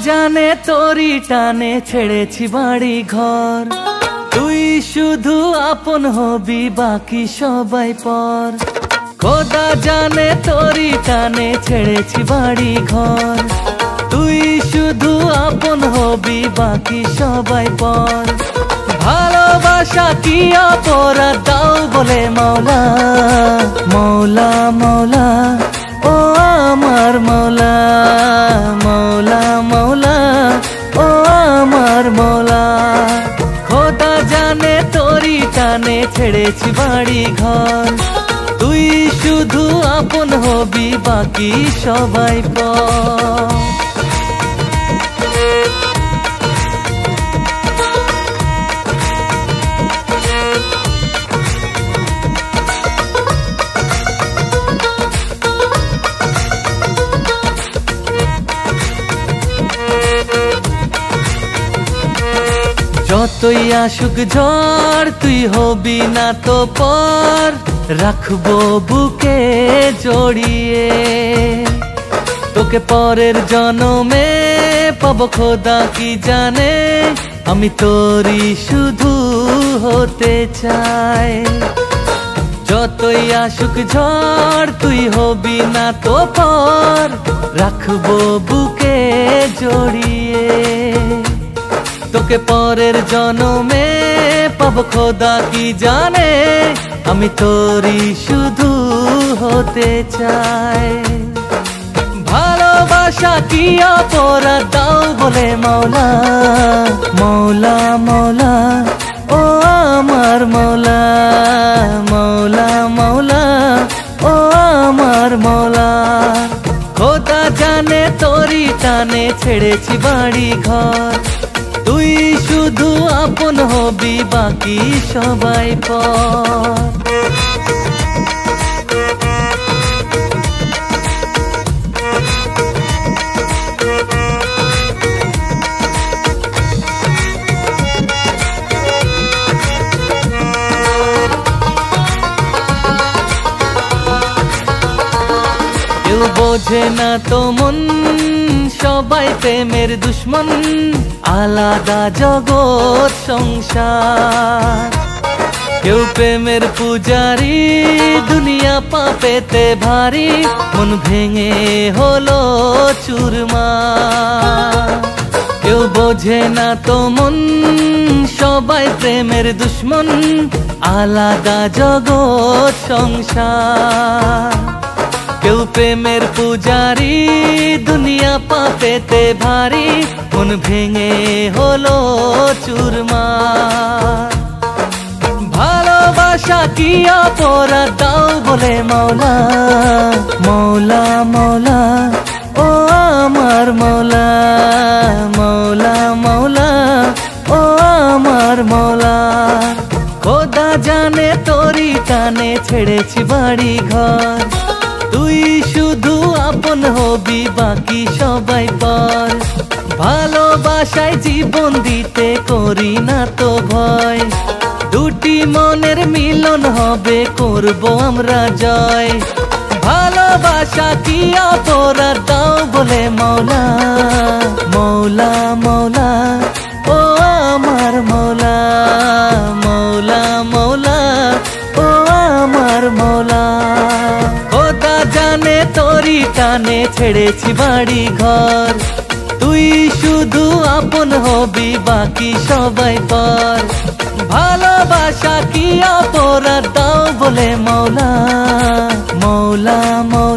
জানে তোরি টানে ছেড়েছি বাড়ি ঘর, তুই শুধু আপন হবি বাকি সবাই পর। খোদা জানে তোরি টানে ছেড়েছি বাড়ি ঘর, তুই শুধু আপন হবি বাকি সবাই পর। ভালোবাসা কি অপরাধ দাও বলে মৌলা, মৌলা মৌলা ও আমার মৌলা, মৌলা মৌলা ও আমার মৌলা। খোদা জানে তোরি টানে ছেড়েছি বাড়ি ঘর, তুই শুধু আপন হবি বাকি সবাই পর। যতই আসুক ঝড় তুই হবি না তো পর, রাখবো বুকে জড়িয়ে। তোকে পরের জনমে পাবো খোদা কি জানে, আমি তোরই শুধু হতে চাই। যতই আসুক ঝড় তুই হবি না তো পর, রাখবো বুকে জড়িয়ে। তোকে পরের জনমে পাবো খোদা কি জানে, আমি তোরই শুধু হতে চাই। ভালোবাসা কি অপরাধ দাও বলে মৌলা, মৌলা মৌলা ও আমার মৌলা, মৌলা মৌলা ও আমার মৌলা। খোদা জানে তোরি টানে ছেড়েছি বাড়ি ঘর, তুই শুধু আপন হবি বাকি সবাই পর। কেউ বোঝে না তো মন, সবাই প্রেমের দুশ্মন, আলাদা জগৎ সংসার। কেউ প্রেমের পূজারি, দুনিয়া পাপেতে ভারী, মন ভেঙে হলো চুরমার। কেউ বোঝে না তো মন, সবাই প্রেমের দুশ্মন, আলাদা জগৎ সংসার। কেউ প্রেমের পূজারি, দুনিয়া পাপেতে ভারী, মন ভেঙে হলো চুরমার। ভালোবাসা কি অপরাধ দাও বলে মৌলা, মৌলা মৌলা ও আমার মৌলা, মৌলা মৌলা ও আমার মৌলা। খোদা জানে তোরি টানে ছেড়েছি বাড়ি ঘর, তুই শুধু আপন হবি বাকি সবাই পর। ভালোবাসায় জীবন দিতে করি না তো ভয়, দুটি মনের মিলন হবে করবো আমরা জয়। ভালোবাসা কি অপরাধ দাও বলে মৌলা, মৌলা মৌলা ও আমার মৌলা, মৌলা মৌলা ও আমার মৌলা। খোদা জানে তোরি টানে ছেড়েছি বাড়ি ঘর, তুই শুধু আপন হবি বাকি সবাই পর। ভালোবাসা কি অপরাধ দাও বলে মৌলা, মৌলা মৌলা।